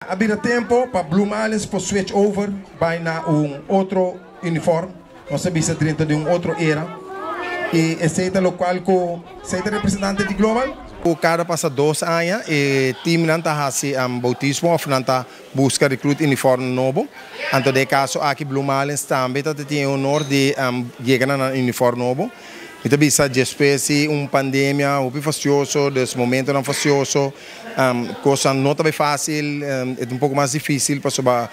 Havia tempo para Blue Marlins para switch over para outro uniforme. Nós sabemos dentro de outra era. E esse é o qual você é representante de Global. O cara passa 2 anos e o time não está fazendo bautismo ou não está buscando recrutar uniforme novo. Então, de caso, aqui Blue Marlins também tem o honor de chegar a uniforme novo. Então, bisa depois de pandemia, muito fastioso, desse momento não fastioso, coisa não está bem fácil, é pouco mais difícil, para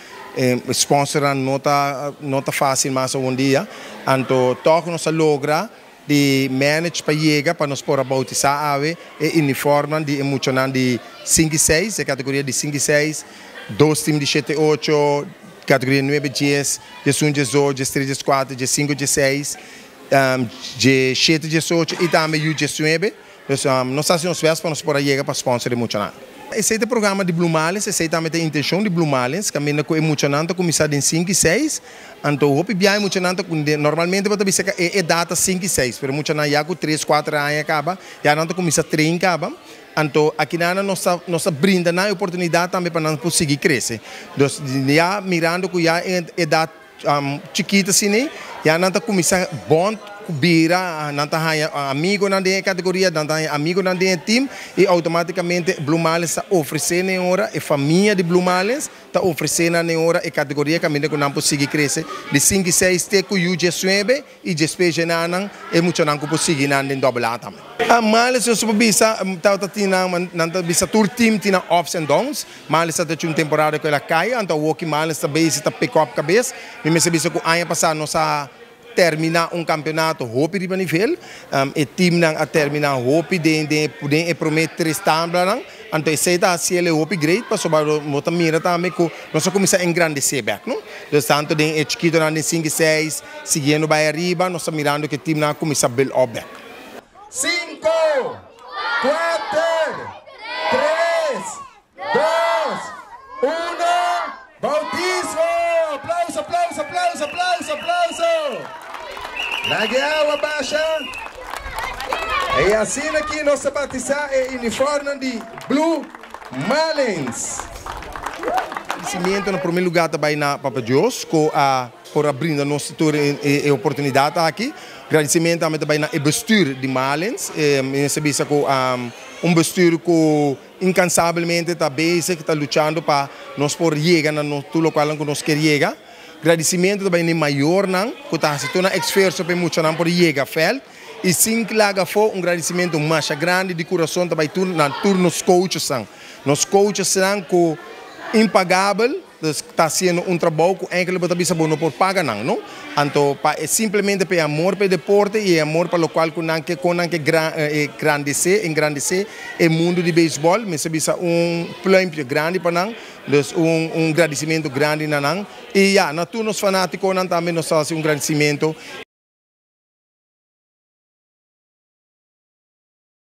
sponsorar não está fácil mais um dia. Então, toque nós logra de manage para chegar para nós poder bautizar a e uniforme de emocionante de 5 e 6, a categoria de 5 e 6, 2 times de 7 e 8, categoria 9 e 10, de 1 e 18, de 3 e 4, de 5 e 6. De 7 e 18 e também o 19. Nós fazemos para nós poder chegar para sponsor emocionante. Esse é o programa de Blue Marlins, esse é também a intenção de Blue Marlins, que é emocionante começar em 5 e 6. Então, o bem emocionante, normalmente pode ser a data 5 e 6, mas emocionante já com 3, 4 anos acaba, já não começa a 3 acaba. Então, aqui nós brinda a oportunidade também para nós conseguir crescer. Então, já mirando que já é idade chiquita assim, já não está começando bom bira, não está amigo na categoria, não está amigo na time e automaticamente Blue Marlins está oferecendo em hora a família de Blue Marlins está oferecendo em hora a categoria que ainda não consegue crescer de 5 e 6 tem com o 19 e depois já não é muito não consegue não em double A também. A Marlins eu sou bisa não bisa tour team tem ups and downs, Marlins está tendo temporada que ela cai, então o que Marlins está bem está pick up cabeça, me se bisa que ano passado nós terminar campeonato hopi de nível, e time a terminar hopi de prometer 3 tamblas, então esse está sendo hopi great, para sobre nota mira também que nós começamos a engrandecer back, não? Então tanto de chiquito na 5 e 6, seguindo para arriba, nós mirando que o time na começa a build up back. 5, 4, 3, 2, 1, bautismo! Aplauso, aplauso, aplauso, aplauso, aplauso! Lagi água baixa. E assim aqui nós batizar o uniforme de Blue Marlins. Agradecimento no primeiro lugar também na Papa Deus, por abrir a nossa oportunidade aqui. Agradecimento também na bestuur de Marlins. Recebi com bestuur que incansavelmente está bezig, está lutando para nós poder chegar no local que nós queremos chegar. Agradecimento também no maior não, que está fazendo esforço para muito não poder chegar fel. E sim que lá foi agradecimento mais grande de coração também na turnos coaches nos coaches são que impagável, está sendo trabalho que ainda não bisa bom por pagar não. Então é simplesmente para amor para deporte e amor para o qual engrandecer o mundo de beisebol, me se bisa plano grande para nós. Dus agradecimento grande na nang. E já, na turnos fanáticos também nós fazemos agradecimento.